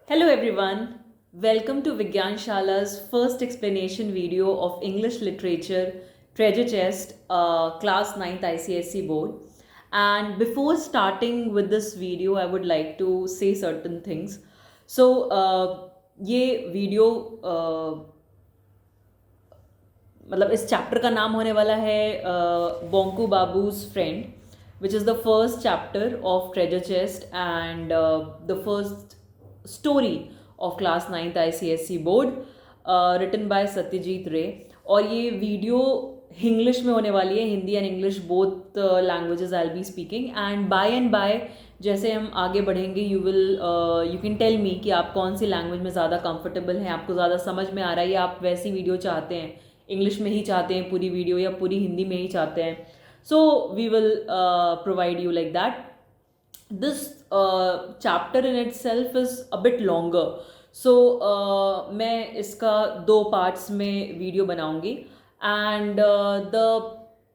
Hello everyone, welcome to Vigyan Shala's first explanation video of English literature treasure chest class 9th ICSE board. And before starting with this video, I would like to say certain things. So, ये video मतलब इस chapter का नाम होने वाला है Bonku Babu's friend which is the first chapter of treasure chest and the first story of class 9th ICSE board written by Satyajit Ray. और ये वीडियो इंग्लिश में होने वाली है, Hindi and English both languages I will be speaking. And by जैसे हम आगे बढ़ेंगे यू कैन टेल मी कि आप कौन सी लैंग्वेज में ज़्यादा कंफर्टेबल हैं, आपको ज़्यादा समझ में आ रहा है या आप वैसी वीडियो चाहते हैं, इंग्लिश में ही चाहते हैं पूरी वीडियो या पूरी हिंदी में ही चाहते हैं। So we will provide you like that. This chapter in itself is a bit longer, so मैं इसका 2 parts में वीडियो बनाऊंगी and the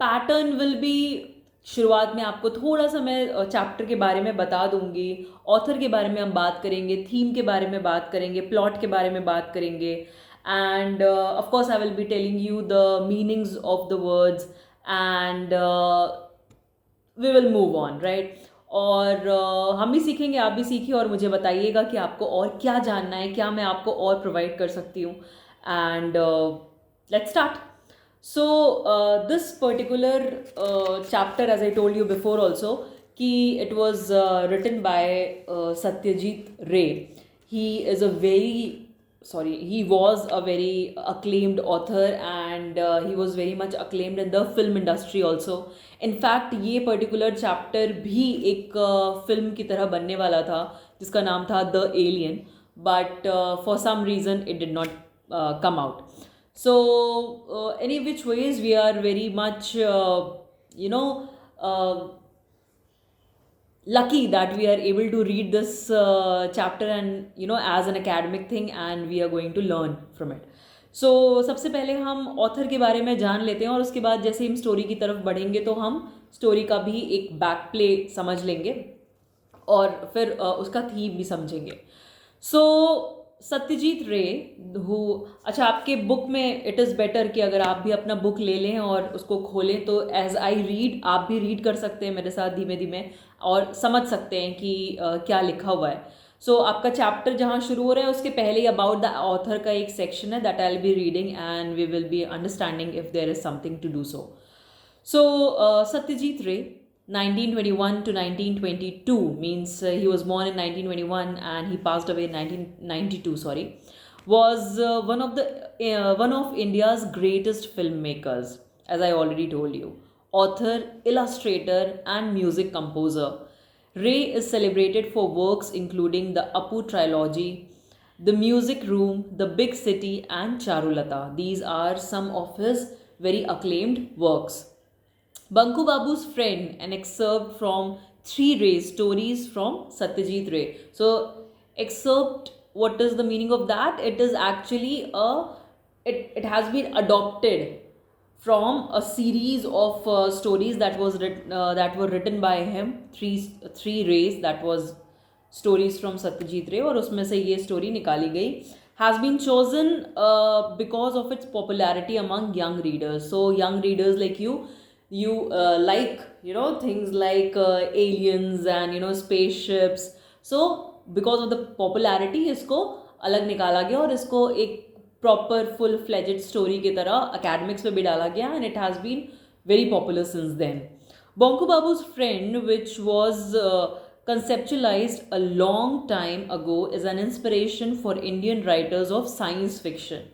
pattern will be, शुरुआत में आपको थोड़ा सा मैं चैप्टर के बारे में बता दूंगी, ऑथर के बारे में हम बात करेंगे, थीम के बारे में बात करेंगे, प्लॉट के बारे में बात करेंगे and of course I will be telling you the meanings of the words and we will move on right. और हम भी सीखेंगे, आप भी सीखिए और मुझे बताइएगा कि आपको और क्या जानना है, क्या मैं आपको और प्रोवाइड कर सकती हूँ। And let's start. So this particular chapter, as I told you before also, कि it was written by Satyajit Ray. he is a very he was a very acclaimed author and he was very much acclaimed in the film industry also. In fact ये particular chapter भी एक film की तरह बनने वाला था जिसका नाम था The Alien, but for some reason it did not come out. So any which ways we are very much lucky that we are able to read this chapter and as an academic thing, and we are going to learn from it. So सबसे पहले हम author के बारे में जान लेते हैं और उसके बाद जैसे हम स्टोरी की तरफ बढ़ेंगे तो हम स्टोरी का भी एक बैक प्ले समझ लेंगे और फिर उसका थीम भी समझेंगे। सो सत्यजीत रे हु, अच्छा आपके बुक में इट इज़ बेटर कि अगर आप भी अपना बुक ले लें और उसको खोलें तो एज आई रीड आप भी रीड कर सकते हैं मेरे साथ धीमे धीमे और समझ सकते हैं कि क्या लिखा हुआ है। सो आपका चैप्टर जहाँ शुरू हो रहा है उसके पहले ही अबाउट द ऑथर का एक सेक्शन है that I will be reading and we will be understanding if there is something to do so. So Satyajit Ray, 1921 to 1922 means he was born in 1921 and he passed away in 1992. Sorry, was one of India's greatest filmmakers, as I already told you. Author, illustrator, and music composer. Ray is celebrated for works including the Apu trilogy, The Music Room, The Big City, and Charulata. These are some of his very acclaimed works. Banku Babu's Friend, an excerpt from Three Rays, stories from Satyajit Ray. So, excerpt, what is the meaning of that? It is actually it has been adopted from a series of stories that that were written by him. Three Rays, that was stories from Satyajit Ray, और उसमें से ये story निकाली गई. Has been chosen because of its popularity among young readers. So young readers like you like things like aliens and spaceships. So because of the popularity इसको अलग निकाला गया और इसको एक proper full fledged story की तरह academics में भी डाला गया and it has been very popular since then. Bonku Babu's Friend, which was conceptualized a long time ago, is an inspiration for Indian writers of science fiction.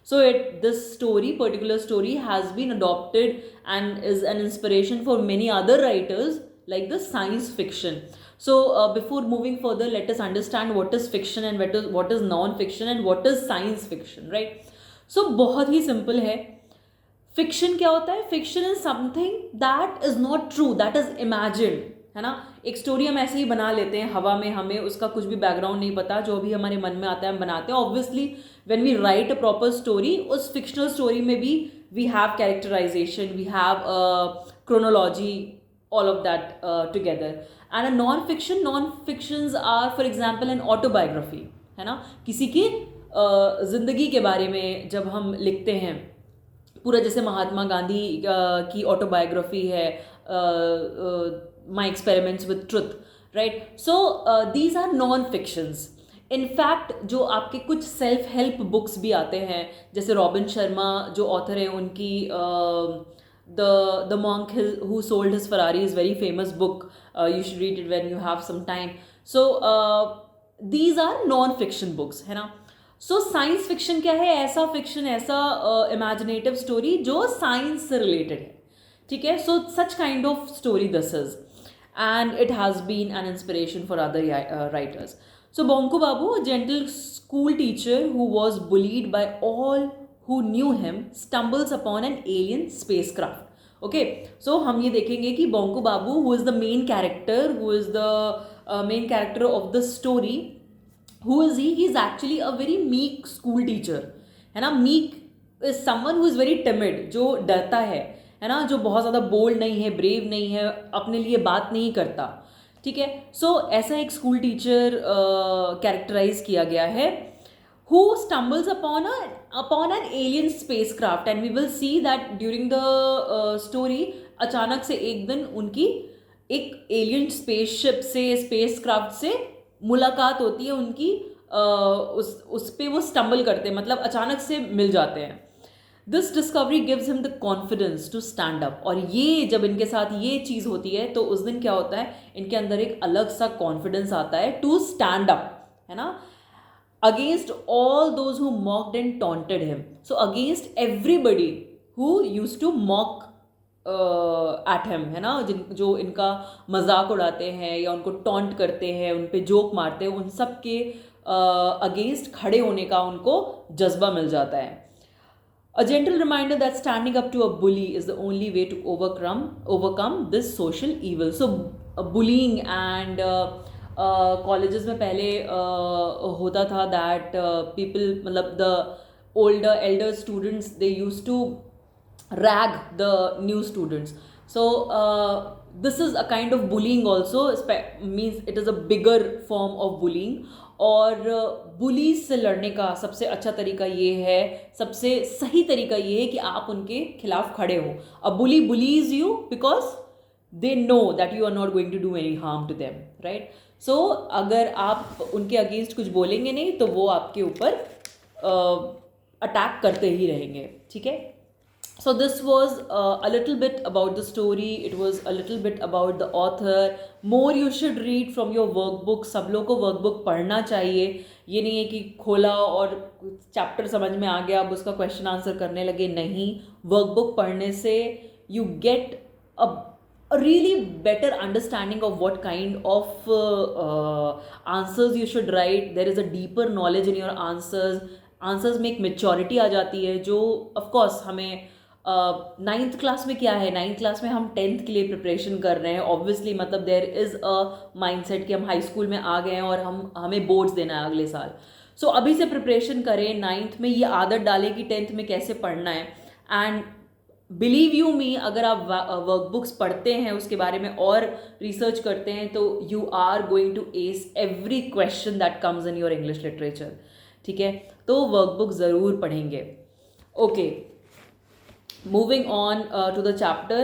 So this particular story has been adopted and is an inspiration for many other writers like the science fiction. So before moving further, let us understand what is fiction and what is non-fiction and what is science fiction, right? So बहुत ही simple है. Fiction क्या होता है? Fiction is something that is not true, that is imagined, है ना। एक story हम ऐसे ही बना लेते हैं हवा में, हमें उसका कुछ भी बैकग्राउंड नहीं पता, जो भी हमारे मन में आता है हम बनाते हैं। Obviously when we write a proper story, उस फिक्शनल स्टोरी में भी we have characterisation, we have chronology, all of that together. And a non-fictions are, for example, an autobiography. है ना, किसी की ज़िंदगी के बारे में जब हम लिखते हैं, पूरा जैसे महात्मा गांधी की ऑटोबायोग्राफी है, my experiments with truth, right. So these are non fictions. In fact जो आपके कुछ सेल्फ हेल्प बुक्स भी आते हैं, जैसे रॉबिन शर्मा जो ऑथर हैं उनकी the monk who sold his Ferrari is very famous book, you should read it when you have some time. So these are non fiction books, है ना. सो साइंस फिक्शन क्या है? ऐसा फिक्शन, ऐसा imaginative story जो science से related है, ठीक है. So such kind of story this is, and it has been an inspiration for other writers. So Bonku Babu, a gentle school teacher who was bullied by all who knew him, stumbles upon an alien spacecraft. Okay, so हम ये देखेंगे कि Bonku Babu, who is the main character, who is the main character of the story, who is he? He is actually a very meek school teacher, है ना. Meek is someone who is very timid, जो डरता है ना, जो बहुत ज़्यादा bold नहीं है, ब्रेव नहीं है, अपने लिए बात नहीं करता, ठीक है. सो ऐसा एक स्कूल टीचर कैरेक्टराइज किया गया है, who stumbles upon an alien spacecraft, and we will see that during the story अचानक से एक दिन उनकी एक एलियन स्पेसशिप से, स्पेसक्राफ्ट से मुलाकात होती है उनकी. उस पे वो स्टम्बल करते हैं, मतलब अचानक से मिल जाते हैं. This discovery gives him the confidence to stand up. और ये जब इनके साथ ये चीज़ होती है तो उस दिन क्या होता है, इनके अंदर एक अलग सा कॉन्फिडेंस आता है टू स्टैंड अप, है ना, against all those who mocked and taunted him. So against everybody who used to mock at him, है ना, जो इनका मजाक उड़ाते हैं या उनको टॉन्ट करते हैं, उन पे जोक मारते हैं, उन सब के अगेंस्ट खड़े होने का उनको जज्बा मिल जाता है. A gentle reminder that standing up to a bully is the only way to overcome this social evil. So bullying and colleges में पहले होता था that people, मतलब the elder students, they used to rag the new students. So this is a kind of bullying also, means it is a bigger form of bullying. और bullies से लड़ने का सबसे अच्छा तरीका ये है, सबसे सही तरीका ये है कि आप उनके खिलाफ खड़े हो. A bully bullies you because they know that you are not going to do any harm to them, right. So अगर आप उनके अगेंस्ट कुछ बोलेंगे नहीं तो वो आपके ऊपर अटैक करते ही रहेंगे, ठीक है. So this was a little bit about the story. It was a little bit about the author. More you should read from your workbook. सब लोग को workbook पढ़ना चाहिए. ये नहीं है कि खोला और चैप्टर समझ में आ गया अब उसका क्वेश्चन आंसर करने लगे, नहीं. वर्कबुक पढ़ने से you get a really better understanding of what kind of answers you should write. There is a deeper knowledge in your answers. Answers में एक maturity आ जाती है जो of course हमें नाइन्थ क्लास में क्या है, नाइन्थ क्लास में हम 10th के लिए प्रिपरेशन कर रहे हैं ऑब्वियसली, मतलब देयर इज़ अ माइंडसेट कि हम हाई स्कूल में आ गए हैं और हमें बोर्ड्स देना है अगले साल. सो अभी से प्रिपरेशन करें, नाइन्थ में ये आदत डालें कि 10th में कैसे पढ़ना है. एंड बिलीव यू मी, अगर आप वर्कबुक्स पढ़ते हैं, उसके बारे में और रिसर्च करते हैं, तो you are going to ace every question that comes in your English literature, ठीक है. तो वर्कबुक ज़रूर पढ़ेंगे. Okay, moving on to the chapter.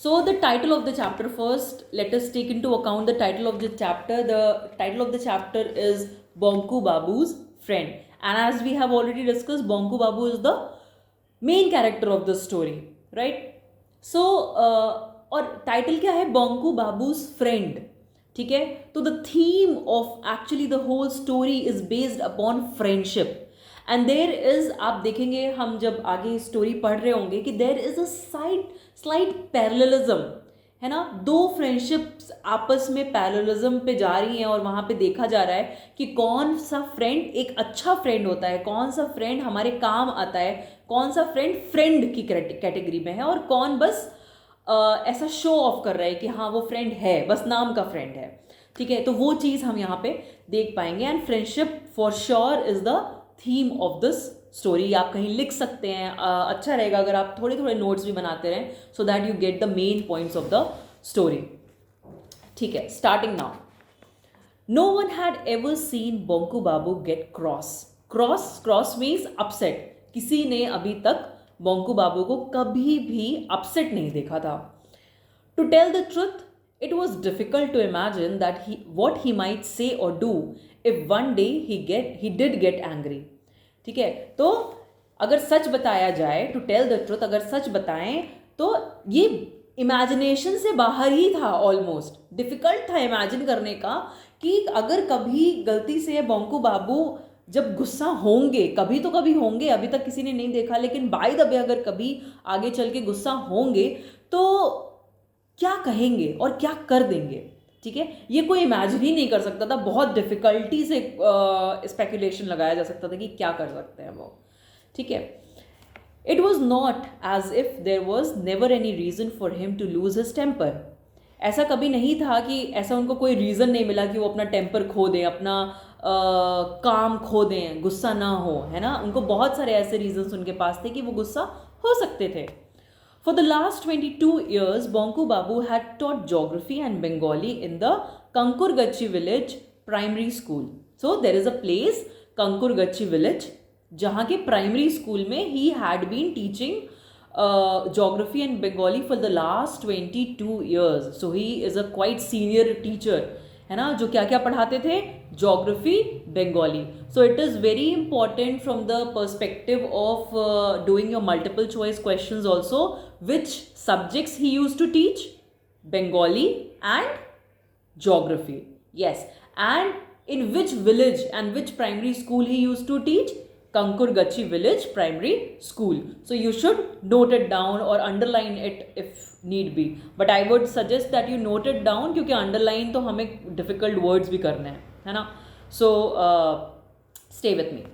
So the title of the chapter, first let us take into account the title of the chapter. The title of the chapter is Bonku Babu's Friend, and as we have already discussed, Bonku Babu is the main character of the story, right. So और title क्या है, Bonku Babu's Friend, ठीक है. तो the theme of actually the whole story is based upon friendship. And there is, आप देखेंगे हम जब आगे स्टोरी पढ़ रहे होंगे कि there is a slight parallelism, है ना. दो फ्रेंडशिप्स आपस में पैरेललिज्म पे जा रही हैं और वहाँ पे देखा जा रहा है कि कौन सा फ्रेंड एक अच्छा फ्रेंड होता है, कौन सा फ्रेंड हमारे काम आता है, कौन सा फ्रेंड की कैटेगरी में है, और कौन बस ऐसा शो ऑफ कर रहा है कि हाँ वो फ्रेंड है, बस नाम का फ्रेंड है, ठीक है. तो वो चीज़ हम यहाँ पे देख पाएंगे. And friendship for sure is the theme of this story. आप कहीं लिख सकते हैं, अच्छा रहेगा अगर आप थोड़े थोड़े नोट्स भी बनाते रहें, so that you get the main points of the story, ठीक है. Starting now. No one had ever seen Bonku Babu get cross. Cross means upset. किसी ने अभी तक बोंकू बाबू को कभी भी अपसेट नहीं देखा था. To tell the truth, it was difficult to imagine that what he might say or do if one day he did get angry. ठीक है, तो अगर सच बताया जाए, टू टेल द ट्रुथ, अगर सच बताएं तो ये इमेजिनेशन से बाहर ही था. ऑलमोस्ट डिफिकल्ट था इमेजिन करने का कि अगर कभी गलती से बोंकू बाबू जब गुस्सा होंगे, कभी तो कभी होंगे, अभी तक किसी ने नहीं देखा, लेकिन बाय द वे अगर कभी आगे चल के गुस्सा होंगे तो क्या कहेंगे और क्या कर देंगे. ठीक है, ये कोई इमेजिन ही नहीं कर सकता था. बहुत डिफिकल्टी से स्पेकुलेशन लगाया जा सकता था कि क्या कर सकते हैं वो. ठीक है, it was not as if there was never any reason for him to lose his temper. ऐसा कभी नहीं था कि ऐसा उनको कोई रीज़न नहीं मिला कि वो अपना टेम्पर खो दें, अपना काम खो दें, गुस्सा ना हो, है ना. उनको बहुत सारे ऐसे रीजन्स उनके पास थे कि वो गुस्सा हो सकते थे. For the last 22 years, Bonku Babu had taught geography and Bengali in the Kankurgachi village primary school. So there is a place, Kankurgachi village, जहाँ के primary school में he had been teaching geography and Bengali for the last 22 years. So he is a quite senior teacher, है ना, जो क्या क्या पढ़ाते थे, geography, Bengali. So it is very important from the perspective of doing your multiple choice questions also. Which subjects he used to teach? Bengali and geography. Yes, and in which village and which primary school he used to teach? Kankurgachi village primary school. So you should note it down or underline it if need be. But I would suggest that you note it down क्योंकि underline तो हमें difficult words भी करने हैं, है ना. So stay with me.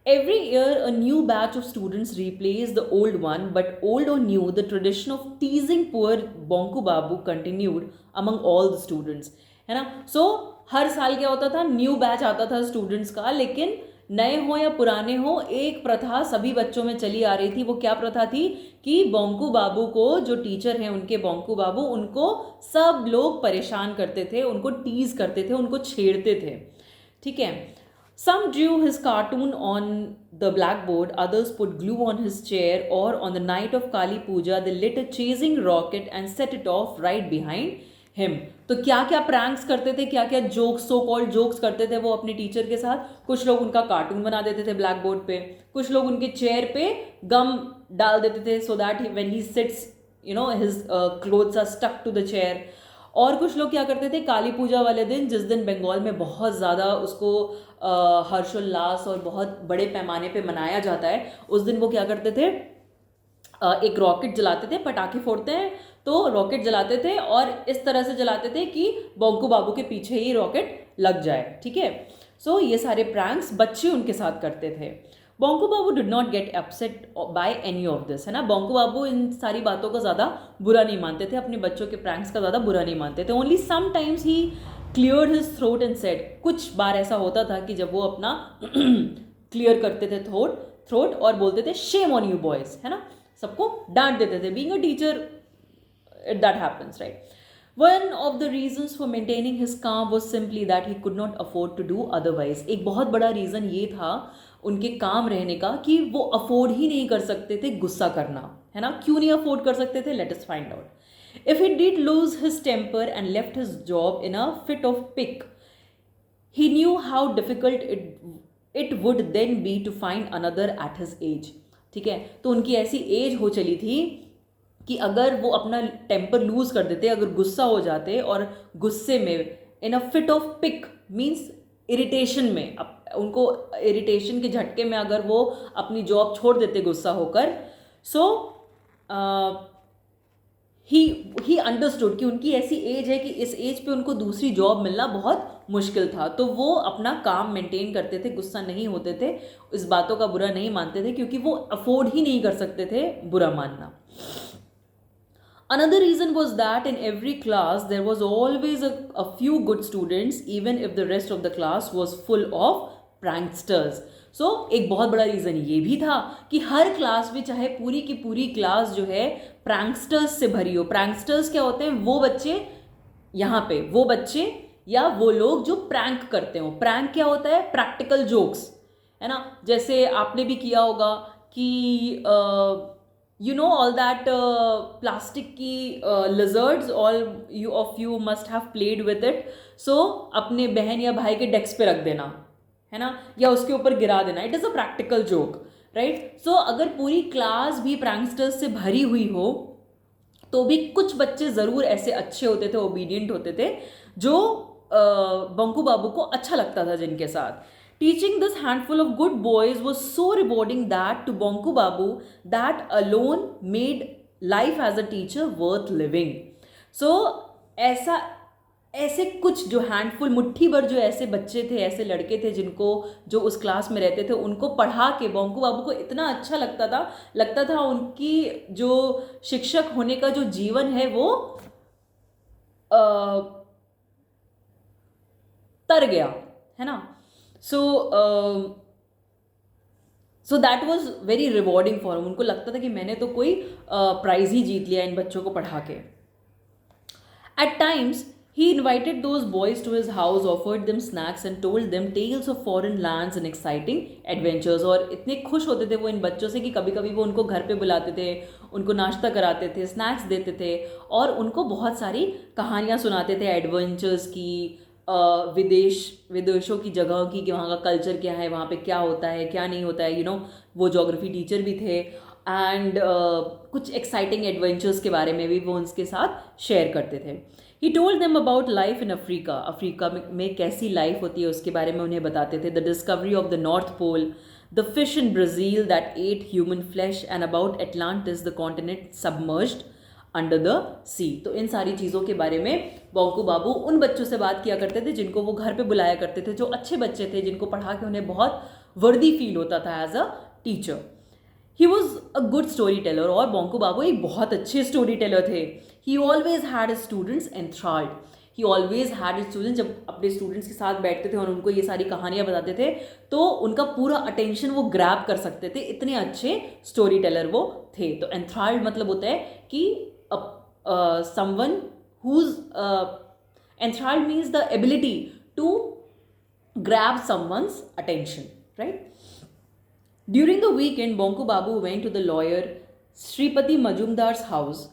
Every year a new batch of students replace the old one, but old or new, the tradition of teasing poor Bonku Babu continued among all the students, है ना. So हर साल क्या होता था, new batch आता था students का, लेकिन नए हो या पुराने हो, एक प्रथा सभी बच्चों में चली आ रही थी. वो क्या प्रथा थी कि बोंकू बाबू को, जो टीचर हैं उनके बोंकू बाबू, उनको सब लोग परेशान करते थे, उनको टीज करते थे, उनको छेड़ते थे. ठीक है. Some drew his cartoon on the blackboard, others put glue on his chair, or on the night of Kali Puja they lit a chasing rocket and set it off right behind him. तो क्या क्या pranks करते थे, क्या क्या jokes, so called jokes करते थे वो अपने टीचर के साथ. कुछ लोग उनका कार्टून बना देते थे ब्लैक बोर्ड पे, कुछ लोग उनके चेयर पे गम डाल देते थे so that when he sits, you know, his clothes are stuck to the chair. और कुछ लोग क्या करते थे, काली पूजा वाले दिन, जिस दिन बंगाल में बहुत ज़्यादा उसको हर्षोल्लास और बहुत बड़े पैमाने पे मनाया जाता है, उस दिन वो क्या करते थे, एक रॉकेट जलाते थे, पटाखे फोड़ते हैं तो रॉकेट जलाते थे और इस तरह से जलाते थे कि बोंकू बाबू के पीछे ही रॉकेट लग जाए. ठीक है. सो ये सारे प्रैंक्स बच्चे उनके साथ करते थे. Bonku Babu did not get upset by any of this, है ना. बोंकू बाबू इन सारी बातों का ज़्यादा बुरा नहीं मानते थे, अपने बच्चों के प्रैंक्स का ज़्यादा बुरा नहीं मानते थे. Only sometimes he cleared his throat and said. कुछ बार ऐसा होता था कि जब वो अपना क्लियर करते थे थ्रोट और बोलते थे शेम ऑन यू बॉयज, है ना, सबको डांट देते थे. Being a teacher that happens, right? One of the reasons for maintaining his calm was simply that he could not afford to do otherwise. एक बहुत बड़ा रीज़न ये था उनके काम रहने का कि वो अफोर्ड ही नहीं कर सकते थे गुस्सा करना, है ना. क्यों नहीं अफोर्ड कर सकते थे? Let us find out. If he did lose his temper and left his job in a fit of pique, he knew how difficult it would then be to find another at his age. ठीक है. तो उनकी ऐसी as हो चली थी कि अगर वो अपना टेम्पर लूज कर देते, अगर गुस्सा हो जाते और गुस्से में in a fit of pique means irritation में, उनको इरिटेशन के झटके में अगर वो अपनी जॉब छोड़ देते गुस्सा होकर, सो ही अंडरस्टूड कि उनकी ऐसी एज है कि इस एज पे उनको दूसरी जॉब मिलना बहुत मुश्किल था. तो वो अपना काम मेंटेन करते थे, गुस्सा नहीं होते थे, इस बातों का बुरा नहीं मानते थे क्योंकि वो अफोर्ड ही नहीं कर सकते थे बुरा मानना. Another reason was that in every class there was always a few good students, even if the rest of the class was full of pranksters. So एक बहुत बड़ा रीज़न ये भी था कि हर क्लास में, चाहे पूरी की पूरी क्लास जो है pranksters से भरी हो. pranksters क्या होते हैं? वो बच्चे, यहाँ पे वो बच्चे या वो लोग जो प्रैंक करते हो। प्रैंक क्या होता है? प्रैक्टिकल जोक्स, है ना। जैसे आपने भी किया होगा कि you know all that plastic की lizards, all you of you must have played with it. So अपने बहन या भाई के डेस्क पे रख देना, है ना, या उसके ऊपर गिरा देना। It is a practical joke, right. So अगर पूरी क्लास भी प्रैंकस्टर्स से भरी हुई हो तो भी कुछ बच्चे ज़रूर ऐसे अच्छे होते थे, ओबीडियंट होते थे, जो बंकू बाबू को अच्छा लगता था जिनके साथ। Teaching this handful of good boys was so rewarding that to Bunku Babu that alone made life as a teacher worth living. So ऐसा ऐसे कुछ जो हैंडफुल, मुट्ठी भर जो ऐसे बच्चे थे, ऐसे लड़के थे जिनको, जो उस क्लास में रहते थे, उनको पढ़ा के बंकू बाबू को इतना अच्छा लगता था उनकी जो शिक्षक होने का जो जीवन है वो तर गया, है ना। So that was very rewarding for him. उनको लगता था कि मैंने तो कोई प्राइज ही जीत लिया इन बच्चों को पढ़ा के। At times he invited those boys to his house, offered them snacks and told them tales of foreign lands and exciting adventures। और इतने खुश होते थे वो इन बच्चों से कि कभी कभी वो उनको घर पे बुलाते थे, उनको नाश्ता कराते थे, स्नैक्स देते थे और उनको बहुत सारी कहानियाँ सुनाते थे एडवेंचर्स की, विदेशों की जगहों की, कि वहाँ का कल्चर क्या है, वहाँ पे क्या होता है क्या नहीं होता है, यू नो। वो जोग्राफी टीचर भी थे एंड कुछ एक्साइटिंग एडवेंचर्स के बारे में भी वो उनके साथ शेयर करते थे। He told them about life in Africa। Africa में कैसी लाइफ होती है उसके बारे में उन्हें बताते थे। The discovery of the North Pole, the fish in Brazil that ate human flesh, and about Atlantis, the continent submerged under the sea। तो इन सारी चीज़ों के बारे में बंकू बाबू उन बच्चों से बात किया करते थे जिनको वो घर पे बुलाया करते थे, जो अच्छे बच्चे थे, जिनको पढ़ा के उन्हें बहुत वर्दी फील होता था as a teacher. He was a good story teller. और बंकू बाबू एक बहुत अच्छे स्टोरी टेलर थे। He always had students enthralled. He always had students. जब अपने स्टूडेंट्स के साथ बैठते थे और उनको ये सारी कहानियाँ बताते थे तो उनका पूरा अटेंशन वो ग्रैब कर सकते थे, इतने अच्छे स्टोरी टेलर वो थे। तो एंथ्राल्ड मतलब होता है कि someone whose enthralled means the ability to grab someone's attention, right? During the weekend, Bonku Babu went to the lawyer Shripati Majumdar's house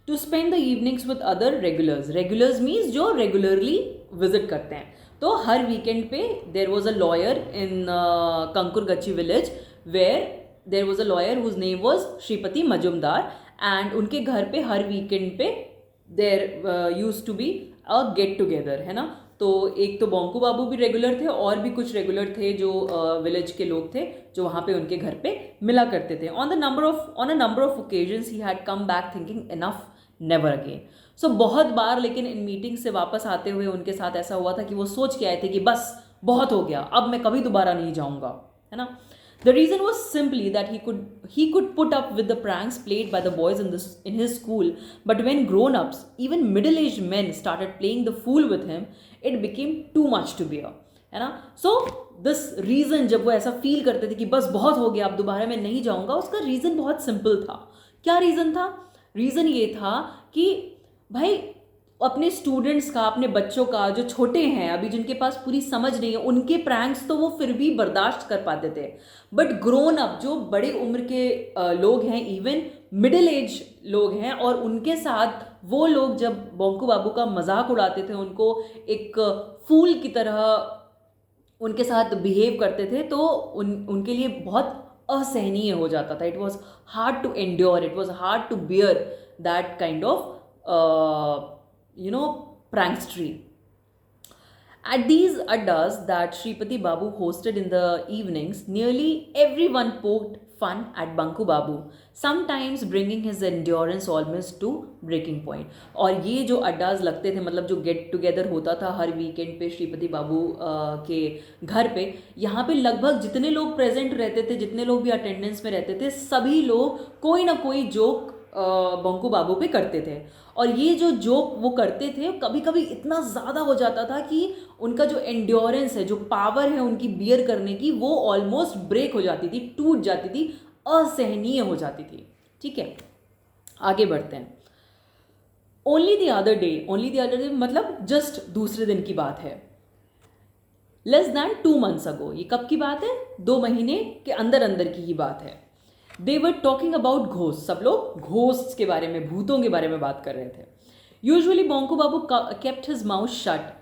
to spend the evenings with other regulars. Regulars means जो regularly visit करते हैं। तो हर weekend पे there was a lawyer in Kankurgachi village where there was a lawyer whose name was Shripati Majumdar, and उनके घर पे हर weekend पे there used to be a get together, है ना। तो एक तो बंकू बाबू भी रेगुलर थे और भी कुछ रेगुलर थे जो विलेज के लोग थे जो वहाँ पे उनके घर पे मिला करते थे। On a number of occasions he had come back thinking enough never again. So बहुत बार लेकिन इन मीटिंग से वापस आते हुए उनके साथ ऐसा हुआ था कि वो सोच के आए थे कि बस बहुत हो गया, अब मैं कभी दोबारा नहीं जाऊँगा, है ना। The reason was simply that he could put up with the pranks played by the boys in his school, but when grown-ups, even middle-aged men, started playing the fool with him, it became too much to bear, है ना। So this reason, जब वो ऐसा feel करते थे कि बस बहुत हो गया अब दोबारा मैं नहीं जाऊँगा, उसका रीज़न बहुत सिंपल था। क्या रीज़न था? रीज़न ये था कि भाई अपने स्टूडेंट्स का, अपने बच्चों का, जो छोटे हैं अभी, जिनके पास पूरी समझ नहीं है, उनके प्रैंक्स तो वो फिर भी बर्दाश्त कर पाते थे, बट ग्रोन अप जो बड़े उम्र के लोग हैं, इवन मिडिल एज लोग हैं, और उनके साथ वो लोग जब बंकू बाबू का मजाक उड़ाते थे, उनको एक फूल की तरह उनके साथ बिहेव करते थे, तो उनके लिए बहुत असहनीय हो जाता था। It was hard to endure, it was hard to bear that kind of prankstery. At these addas that Shripati Babu hosted in the evenings, nearly everyone poked fun at Banku Babu, sometimes bringing his endurance almost to breaking point. और ये जो अड्डाज लगते थे, मतलब जो get together होता था हर weekend पे श्रीपति बाबू के घर पे, यहाँ पे लगभग जितने लोग प्रेजेंट रहते थे, जितने लोग भी अटेंडेंस में रहते थे, सभी लोग कोई ना कोई जोक बंकू बाबू पे करते थे। और ये जो जोक वो करते थे कभी कभी इतना ज़्यादा हो जाता था कि उनका जो एंड्योरेंस है, जो पावर है उनकी बियर करने की, वो ऑलमोस्ट ब्रेक हो जाती थी, टूट जाती थी, असहनीय हो जाती थी। ठीक है, आगे बढ़ते हैं। ओनली द अदर डे मतलब जस्ट दूसरे दिन की बात है, लेस दैन 2 months अगो। ये कब की बात है? 2 महीने के अंदर अंदर की ही बात है। दे वर टॉकिंग अबाउट घोस्ट, सब लोग घोस्ट के बारे में, भूतों के बारे में बात कर रहे थे। Usually Bonku Babu kept his mouth shut,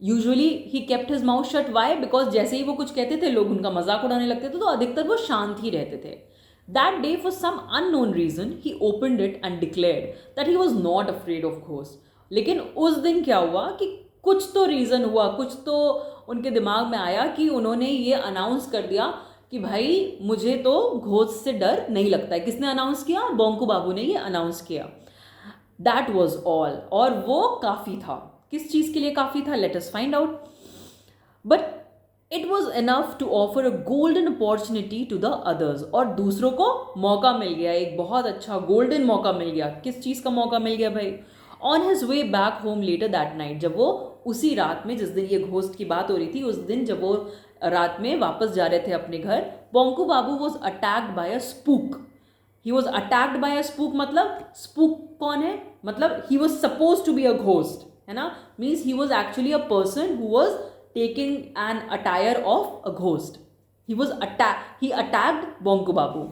usually he kept his mouth shut, why? Because जैसे ही वो कुछ कहते थे लोग उनका मजाक उड़ाने लगते थे, तो अधिकतर वो शांत ही रहते थे। That day for some unknown reason he opened it and declared that he was not afraid of ghost. लेकिन उस दिन क्या हुआ कि कुछ तो रीज़न हुआ, कुछ तो उनके दिमाग में आया कि उन्होंने ये अनाउंस कर दिया कि भाई मुझे तो घोस्ट से डर नहीं लगता है। किसने अनाउंस किया? बोंकू बाबू ने ये अनाउंस किया। दैट वॉज ऑल, और वो काफ़ी था। किस चीज़ के लिए काफ़ी था? Let us find out. But it was enough to offer a golden opportunity to the others, और दूसरों को मौका मिल गया, एक बहुत अच्छा गोल्डन मौका मिल गया। किस चीज़ का मौका मिल गया भाई? On his way back home later that night, जब वो उसी रात में, जिस दिन ये घोस्ट की बात हो रही थी, उस दिन जब वो रात में वापस जा रहे थे अपने घर, Bonku Babu was attacked by a spook. He was attacked by a spook, मतलब स्पूक कौन है? मतलब he was suppose to be a ghost, है ना? Means he was actually a person who was taking an attire of a ghost. He attacked Bonku Babu.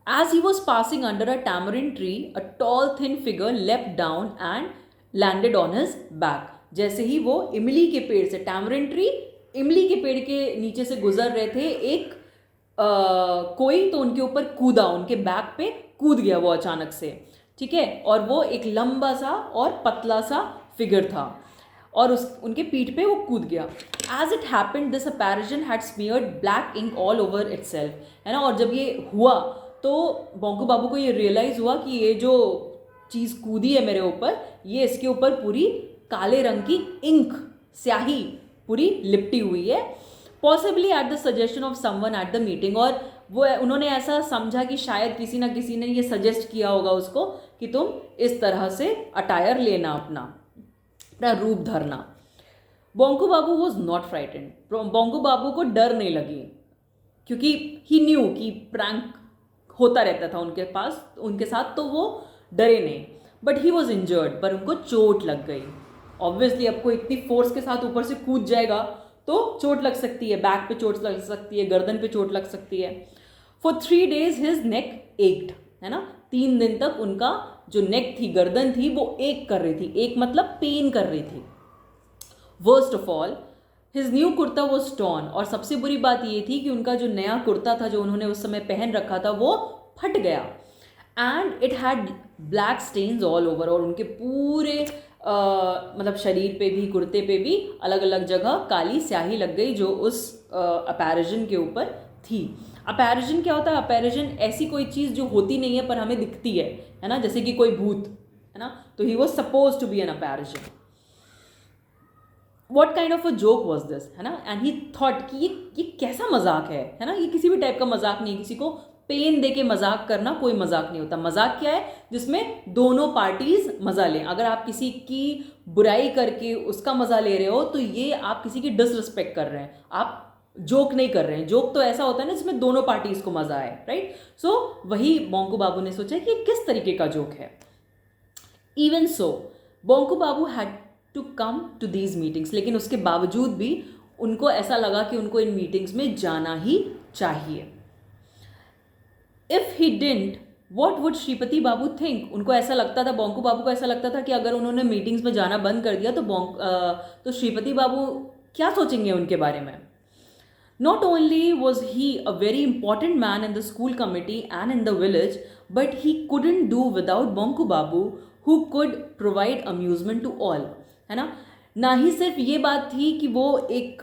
As he was passing under a tamarind tree, a tall thin figure leapt down and landed on his back. जैसे ही वो इमली के पेड़ से, tamarind tree इमली के पेड़ के नीचे से गुजर रहे थे, एक कोई तो उनके ऊपर कूदा, उनके बैक पे कूद गया वो अचानक से, ठीक है? और वो एक लंबा सा और पतला सा फिगर था, और उनके पीठ पे वो कूद गया। As it happened this apparition had smeared black ink all over itself, है ना? और जब ये हुआ तो बोंकू बाबू को ये रियलाइज़ हुआ कि ये जो चीज़ कूदी है मेरे ऊपर, ये इसके ऊपर पूरी काले रंग की इंक, स्याही पूरी लिपटी हुई है। Possibly at the suggestion of someone at the meeting, और वो उन्होंने ऐसा समझा कि शायद किसी ना किसी ने ये सजेस्ट किया होगा उसको कि तुम इस तरह से अटायर लेना, अपना रूप धरना। Bonku Babu was not frightened, Bonku बाबू को डर नहीं लगी, क्योंकि ही न्यू कि प्रैंक होता रहता था उनके पास, उनके साथ, तो वो डरे नहीं। बट ही वॉज इंजर्ड, पर उनको चोट लग गई। ऑब्वियसली अब कोई इतनी फोर्स के साथ ऊपर से कूद जाएगा तो चोट लग सकती है, बैक पे चोट लग सकती है, गर्दन पे चोट लग सकती है। फॉर 3 days हिज नेक एक्ड, है ना? 3 दिन तक उनका जो नेक थी, गर्दन थी, वो एक कर रही थी, एक मतलब पेन कर रही थी। Worst of all his new kurta was torn, और सबसे बुरी बात ये थी कि उनका जो नया कुर्ता था, जो उन्होंने उस समय पहन रखा था, वो फट गया। And it had black stains all over, और उनके पूरे मतलब शरीर पे भी, कुर्ते पे भी अलग अलग जगह काली स्याही लग गई, जो उस अपैरिजन के ऊपर थी। अपैरिजन क्या होता है? अपैरिजन ऐसी कोई चीज़ जो होती नहीं है पर हमें दिखती है ना? जैसे कि कोई भूत, है ना? तो he was suppose to be an apparition. What kind of a joke was this, है ना? एंड ही थॉट कि ये कैसा मजाक है ना? ये किसी भी टाइप का मजाक नहीं, किसी को पेन दे के मजाक करना कोई मजाक नहीं होता। मजाक क्या है? जिसमें दोनों पार्टीज मजा लें। अगर आप किसी की बुराई करके उसका मजा ले रहे हो, तो ये आप किसी की डिसरिस्पेक्ट कर रहे हैं, आप जोक नहीं कर रहे हैं। जोक तो ऐसा होता है ना जिसमें दोनों पार्टीज को मजा आए, राइट? सो वही बोंकू बाबू ने सोचा कि किस तरीके का जोक है। Even so Bonku Babu had to come to these meetings, लेकिन उसके बावजूद भी उनको ऐसा लगा कि उनको इन मीटिंग्स में जाना ही चाहिए। If he didn't, what would Shripati Babu think? उनको ऐसा लगता था, बोंकू बाबू को ऐसा लगता था कि अगर उन्होंने मीटिंग्स में जाना बंद कर दिया तो श्रीपति बाबू क्या सोचेंगे उनके बारे में। Not only was he a very important man in the school committee and in the village, but he couldn't do without Bonku Babu, who could provide amusement to all, है ना? ना ही सिर्फ ये बात थी कि वो एक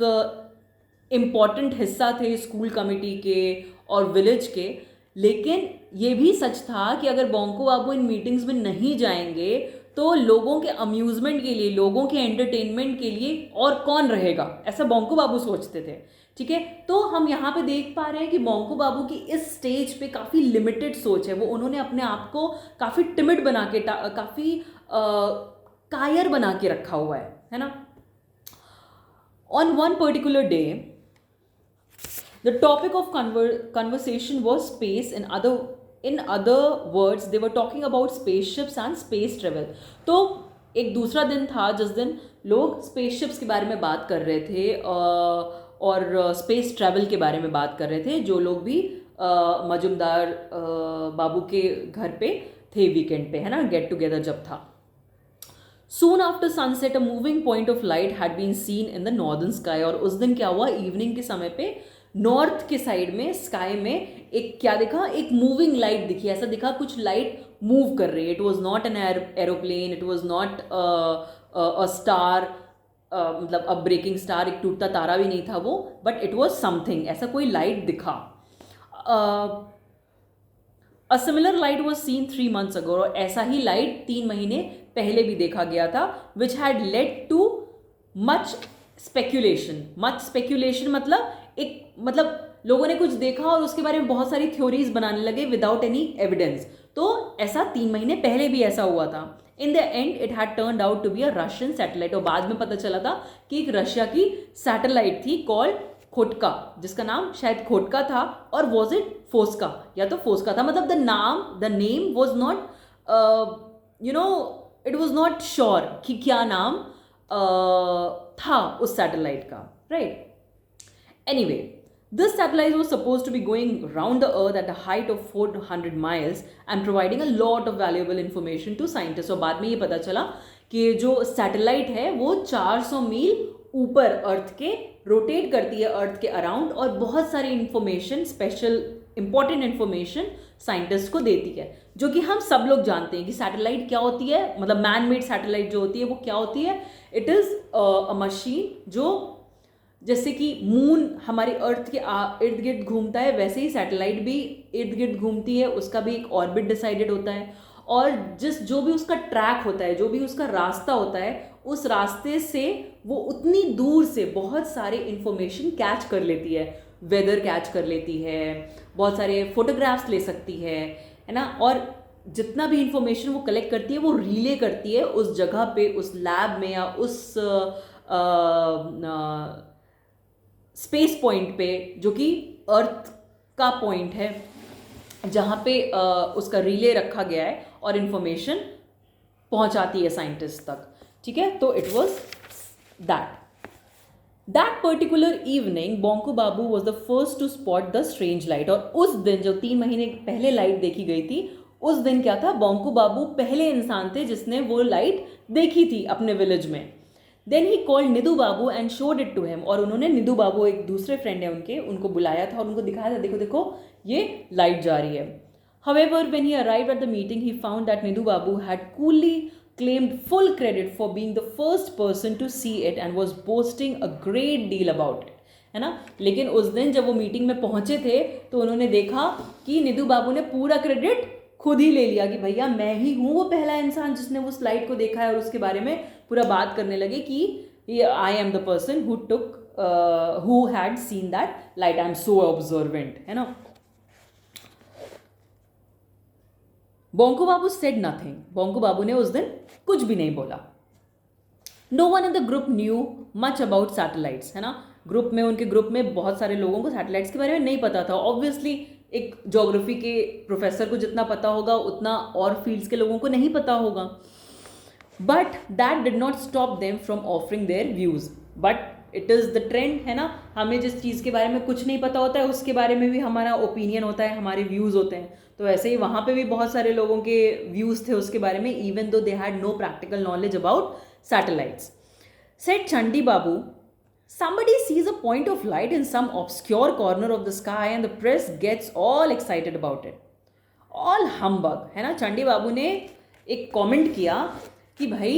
इम्पॉर्टेंट हिस्सा थे स्कूल कमेटी के और विलेज के, लेकिन ये भी सच था कि अगर बोंकू बाबू इन मीटिंग्स में नहीं जाएंगे तो लोगों के अम्यूज़मेंट के लिए, लोगों के एंटरटेनमेंट के लिए और कौन रहेगा, ऐसा बोंकू बाबू सोचते थे। ठीक है, तो हम यहाँ पे देख पा रहे हैं कि बोंकू बाबू की इस स्टेज पे काफ़ी लिमिटेड सोच है। वो उन्होंने अपने आप को काफ़ी टिमिड बना के, काफ़ी कायर बना के रखा हुआ है ना। On one particular day the topic of conversation was space in other in other words they were talking about spaceships and space travel. तो एक दूसरा दिन था जिस दिन लोग स्पेसशिप्स के बारे में बात कर रहे थे और स्पेस ट्रैवल के बारे में बात कर रहे थे, जो लोग भी मजुमदार बाबू के घर पे थे वीकेंड पे, है ना, गेट टुगेदर जब था. Soon after sunset, a moving point of light had been seen in the northern sky. और उस दिन क्या हुआ, इवनिंग के समय पे नॉर्थ के साइड में स्काई में एक क्या दिखा, एक मूविंग लाइट दिखी. ऐसा दिखा कुछ लाइट मूव कर रही है. It was not an aeroplane, it was not a star, मतलब अ ब्रेकिंग स्टार, एक टूटता तारा भी नहीं था वो, बट इट वॉज समथिंग, ऐसा कोई लाइट दिखा. A similar light was seen 3 months ago. और ऐसा ही लाइट 3 महीने पहले भी देखा गया था, which had led too much speculation. Much speculation मतलब लोगों ने कुछ देखा और उसके बारे में बहुत सारी थ्योरीज बनाने लगे विदाउट एनी एविडेंस. तो ऐसा 3 महीने पहले भी ऐसा हुआ था. In the end it had turned out to be a Russian satellite. और बाद में पता चला था कि एक रशिया की सैटेलाइट थी कॉल्ड खोटका, जिसका नाम शायद खोटका था, और वॉज इट फोस्का, या तो फोस्का था. मतलब the name was not it was not sure कि क्या नाम था उस सैटेलाइट का, right. Anyway, this satellite was supposed to be going round the earth at a height of 400 miles and providing a lot of valuable information to scientists. और बाद में ये पता चला कि जो सैटेलाइट है वो 400 मील ऊपर अर्थ के रोटेट करती है, अर्थ के अराउंड, और बहुत सारी information, special important information scientist को देती है, जो कि हम सब लोग जानते हैं कि सैटेलाइट क्या होती है. मतलब मैन मेड सैटेलाइट जो होती है वो क्या होती है. इट इज़ अ मशीन जो, जैसे कि मून हमारी अर्थ के इर्द गिर्द घूमता है, वैसे ही सैटेलाइट भी इर्द गिर्द घूमती है. उसका भी एक ऑर्बिट डिसाइडेड होता है, और जो भी उसका ट्रैक होता है, जो भी उसका रास्ता होता है, उस रास्ते से वो उतनी दूर से बहुत सारे इंफॉर्मेशन कैच कर लेती है. वेदर कैच कर लेती है, बहुत सारे फोटोग्राफ्स ले सकती है ना. और जितना भी इंफॉर्मेशन वो कलेक्ट करती है वो रिले करती है उस जगह पे, उस लैब में, या उस स्पेस पॉइंट पे, जो कि अर्थ का पॉइंट है, जहाँ पे उसका रिले रखा गया है और इंफॉर्मेशन पहुँचाती है साइंटिस्ट तक. ठीक है, तो it was that particular evening Bonku Babu was the first to spot the strange light. और उस दिन, जो 3 महीने पहले लाइट देखी गई थी, उस दिन क्या था, बोंको बाबू पहले इंसान थे जिसने वो लाइट देखी थी अपने विलेज में. Then he called Nidhu Babu and showed it to him. और उन्होंने निधु बाबू, एक दूसरे फ्रेंड है उनके, उनको बुलाया था और उनको दिखाया था, देखो देखो ये लाइट जा रही है. However, when he arrived at the meeting, he found that Nidhu Babu had coolly claimed full credit for being the first person to see it and was boasting a great deal about it. है ना. लेकिन उस दिन जब वो meeting में पहुंचे थे तो उन्होंने देखा कि निधु बाबू ने पूरा क्रेडिट खुद ही ले लिया कि भैया मैं ही हूँ वो पहला इंसान जिसने वो स्लाइड को देखा है, और उसके बारे में पूरा बात करने लगे कि I am the person who had seen that light, I am so observant, है ना. बोंको बाबू सेड नथिंग. बोंको बाबू ने उस दिन कुछ भी नहीं बोला. No one in the group knew much about satellites, है ना. ग्रुप में, उनके ग्रुप में बहुत सारे लोगों को सैटेलाइट्स के बारे में नहीं पता था. ऑब्वियसली एक ज्योग्राफी के प्रोफेसर को जितना पता होगा उतना और फील्ड्स के लोगों को नहीं पता होगा. But that did not stop them from offering their views. But it is the trend, है ना. हमें जिस चीज़ के बारे में कुछ नहीं पता होता है उसके बारे में भी हमारा ओपिनियन होता है, हमारे व्यूज़ होते हैं. तो ऐसे ही वहाँ पे भी बहुत सारे लोगों के व्यूज़ थे उसके बारे में, even though they had no practical knowledge about satellites. Said Chandi Babu, somebody sees a point of light in some obscure corner of the sky and the press gets all excited about it. All humbug, है ना. चंडी बाबू ने एक comment किया कि भाई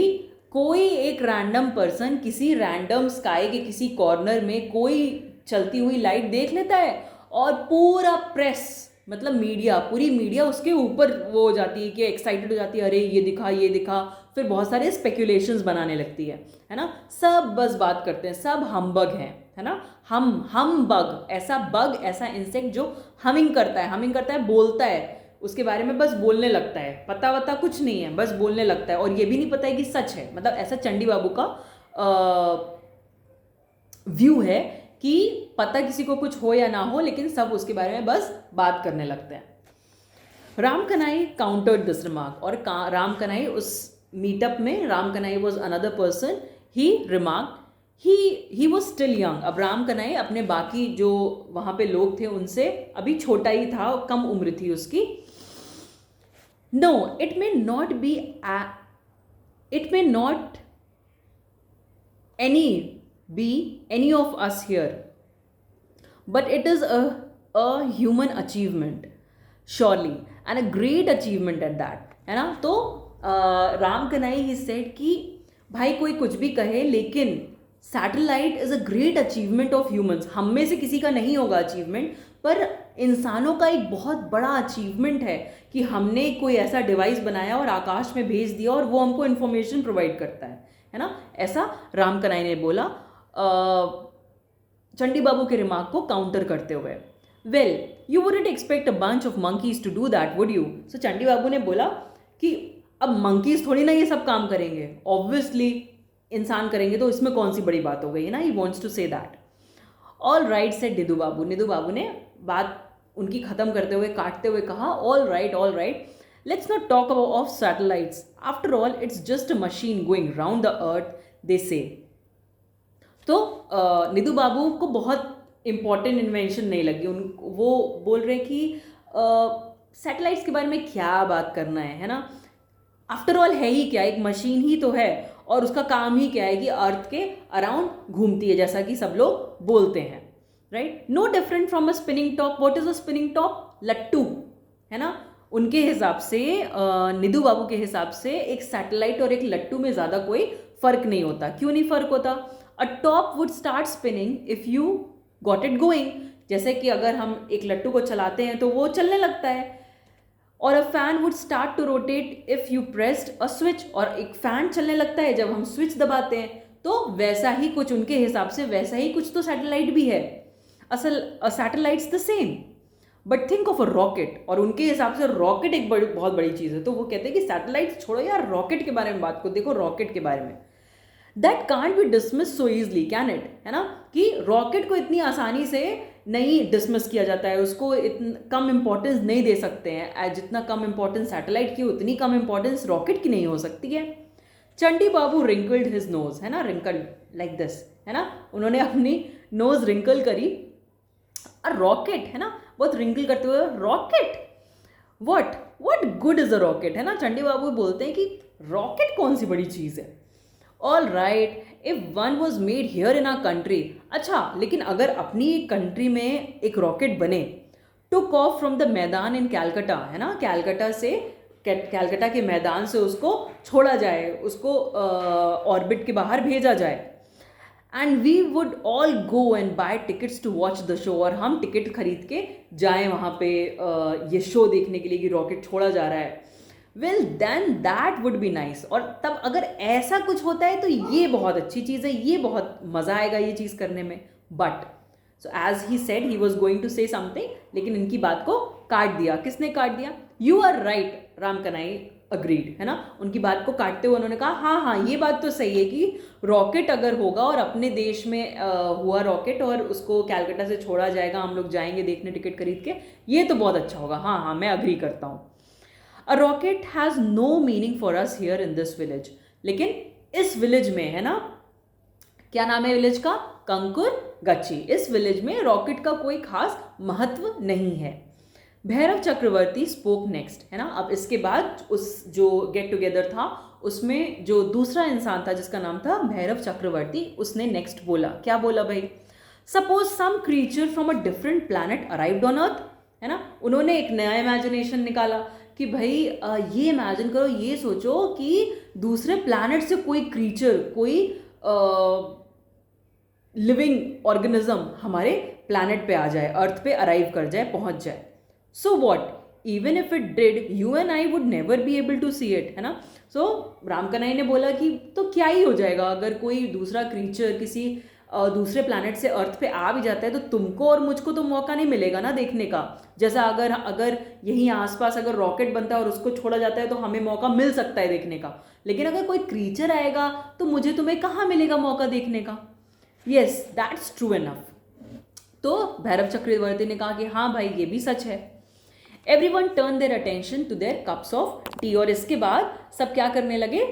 कोई एक random person किसी रैंडम स्काई के किसी कॉर्नर में कोई चलती हुई लाइट देख लेता है और पूरा प्रेस, मतलब मीडिया, पूरी मीडिया उसके ऊपर वो हो जाती है कि एक्साइटेड हो जाती है, अरे ये दिखा. फिर बहुत सारे स्पेक्यूलेशंस बनाने लगती है ना. सब बस बात करते हैं, सब हम्बग हैं, है ना. हम बग, ऐसा इंसेक्ट जो हमिंग करता है, बोलता है, उसके बारे में बस बोलने लगता है, पता वता कुछ नहीं है, बस बोलने लगता है, और ये भी नहीं पता है कि सच है. मतलब ऐसा चंडी बाबू का व्यू है कि पता किसी को कुछ हो या ना हो, लेकिन सब उसके बारे में बस बात करने लगते हैं. Ram Kanai countered this remark, और राम कनाई उस मीटअप में, Ram Kanai was another person, he remark he was still young. अब राम कनाई अपने बाकी जो वहाँ पे लोग थे उनसे अभी छोटा ही था, कम उम्र थी उसकी। No it may not be, it may not any of us here, but it is a human achievement surely, and a great achievement at that, है ना। तो राम कनाई ही सेड कि भाई कोई कुछ भी कहे, लेकिन satellite is a great achievement of humans. हम में से किसी का नहीं होगा अचीवमेंट, पर इंसानों का एक बहुत बड़ा अचीवमेंट है कि हमने कोई ऐसा डिवाइस बनाया और आकाश में भेज दिया और वो हमको इन्फॉर्मेशन प्रोवाइड करता है ना। ऐसा राम कनाई ने बोला चंडी बाबू के रिमार्क को काउंटर करते हुए। Well you wouldn't expect a bunch of monkeys to do that would you. So Chandi Babu ने बोला कि अब मंकीज थोड़ी ना ये सब काम करेंगे, ऑब्वियसली इंसान करेंगे, तो इसमें कौन सी बड़ी बात हो गई है ना। He wants to say that. All right said Nidhu Babu. Nidhu Babu ने बात उनकी ख़त्म करते हुए, काटते हुए कहा, all right, let's not talk about of satellites. After all, it's just a machine going round the earth, they say. तो निधु बाबू को बहुत इम्पॉर्टेंट इन्वेंशन नहीं लगी वो बोल रहे कि सैटेलाइट्स के बारे में क्या बात करना है ना। आफ्टर ऑल है ही क्या, एक मशीन ही तो है, और उसका काम ही क्या है कि अर्थ के अराउंड घूमती है, जैसा कि सब लोग बोलते हैं, right. No different from a spinning top. What is a spinning top? लट्टू, है ना। उनके हिसाब से, निधु बाबू के हिसाब से, एक सैटेलाइट और एक लट्टू में ज़्यादा कोई फर्क नहीं होता। क्यों नहीं फर्क होता? अ top would start spinning if you got it going. जैसे कि अगर हम एक लट्टू को चलाते हैं तो वो चलने लगता है। और a fan would start to rotate if you pressed a switch. और एक फैन चलने लगता है जब हम स्विच दबाते हैं। तो वैसा ही कुछ, उनके हिसाब से वैसा ही कुछ तो सैटेलाइट भी है। असल satellites the same, but think of a rocket. और उनके हिसाब से रॉकेट एक बहुत बड़ी चीज़ है। तो वो कहते हैं कि सैटेलाइट छोड़ो यार, रॉकेट के बारे में बात को देखो, रॉकेट के बारे में। That can't be dismiss so easily can it, है ना, कि रॉकेट को इतनी आसानी से नहीं डिसमिस किया जाता है, उसको इतना कम इंपॉर्टेंस नहीं दे सकते हैं। जितना कम इंपॉर्टेंस सैटेलाइट की, उतनी कम इंपॉर्टेंस रॉकेट की नहीं हो सकती है। चंडी बाबू रिंकल्ड हिज नोज, है ना, रिंकल्ड लाइक दिस, है ना, उन्होंने अपनी नोज रिंकल करी। और रॉकेट, है ना, बहुत रिंकल करते हुए, rocket what good is a rocket, है ना। चंडी बाबू बोलते हैं कि रॉकेट कौन सी बड़ी चीज़ है। All right, if one was made here in our country. अच्छा, लेकिन अगर अपनी कंट्री में एक रॉकेट बने, टुक ऑफ फ्रॉम द मैदान इन कैलकटा, है ना, कैलकटा के मैदान से उसको छोड़ा जाए, उसको ऑर्बिट के बाहर भेजा जाए, and we would all go and buy tickets to watch the show. और हम टिकट खरीद के जाएं वहाँ पे ये शो देखने के लिए कि रॉकेट छोड़ा जा रहा है। Well then that would be nice. और तब अगर ऐसा कुछ होता है तो ये बहुत अच्छी चीज़ है, ये बहुत मज़ा आएगा ये चीज़ करने में। But so as he said he was going to say something, लेकिन इनकी बात को काट दिया। किसने काट दिया? You are right, Ram Kanai agreed, है ना। उनकी बात को काटते हुए उन्होंने कहा हाँ, ये बात तो सही है कि रॉकेट अगर होगा और अपने देश में हुआ रॉकेट और उसको कैलकाटा से छोड़ा जाएगा, हम लोग जाएंगे देखने टिकट खरीद के, ये तो बहुत अच्छा होगा। हाँ, मैं अग्री करता हूँ। A rocket has no meaning for us here in this village. लेकिन इस विलेज में, है ना, क्या नाम है विलेज का? कंकुर गच्ची। इस विलेज में रॉकेट का कोई खास महत्व नहीं है। भैरव चक्रवर्ती स्पोक नेक्स्ट, है ना। अब इसके बाद उस जो गेट टुगेदर था उसमें जो दूसरा इंसान था जिसका नाम था भैरव चक्रवर्ती, उसने नेक्स्ट बोला। क्या बोला भाई? Suppose some creature from a different planet arrived on earth, है ना। उन्होंने एक नया इमेजिनेशन निकाला कि भाई ये इमेजिन करो, ये सोचो कि दूसरे प्लैनेट से कोई क्रीचर, कोई लिविंग ऑर्गेनिज्म हमारे प्लैनेट पे आ जाए, अर्थ पे अराइव कर जाए, पहुंच जाए। So what? Even if it did, you and I would never be able to see it, है ना। So राम कनाई ने बोला कि तो क्या ही हो जाएगा अगर कोई दूसरा क्रीचर किसी दूसरे प्लैनेट से अर्थ पे आ भी जाता है, तो तुमको और मुझको तो मौका नहीं मिलेगा ना देखने का। जैसा अगर यहीं आसपास अगर रॉकेट बनता है और उसको छोड़ा जाता है तो हमें मौका मिल सकता है देखने का, लेकिन अगर कोई क्रीचर आएगा तो मुझे तुम्हें कहाँ मिलेगा मौका देखने का। Yes, that's true enough. तो भैरव चक्रवर्ती ने कहा कि हाँ भाई, ये भी सच है। Everyone turn their attention to their cups of tea, और इसके बाद सब क्या करने लगे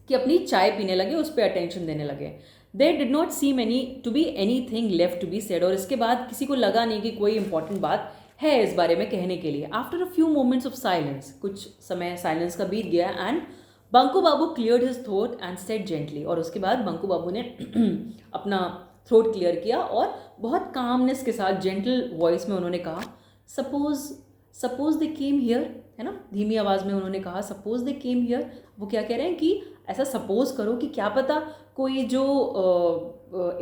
कि अपनी चाय पीने लगे, उस पर अटेंशन देने लगे. There did not seem any to be anything left to be said, और इसके बाद किसी को लगा नहीं कि कोई इंपॉर्टेंट बात है इस बारे में कहने के लिए. After a few moments of silence, कुछ समय साइलेंस का बीत गया, and Bunku Babu cleared his throat and said gently, और उसके बाद बंकू बाबू ने अपना थ्रोट क्लियर किया और बहुत कामनेस के साथ जेंटल वॉइस में उन्होंने कहा, सपोज दे केम हियर, है ना, धीमी आवाज़ में उन्होंने कहा सपोज दे केम हियर. वो क्या कह रहे हैं कि ऐसा सपोज करो कि क्या पता कोई जो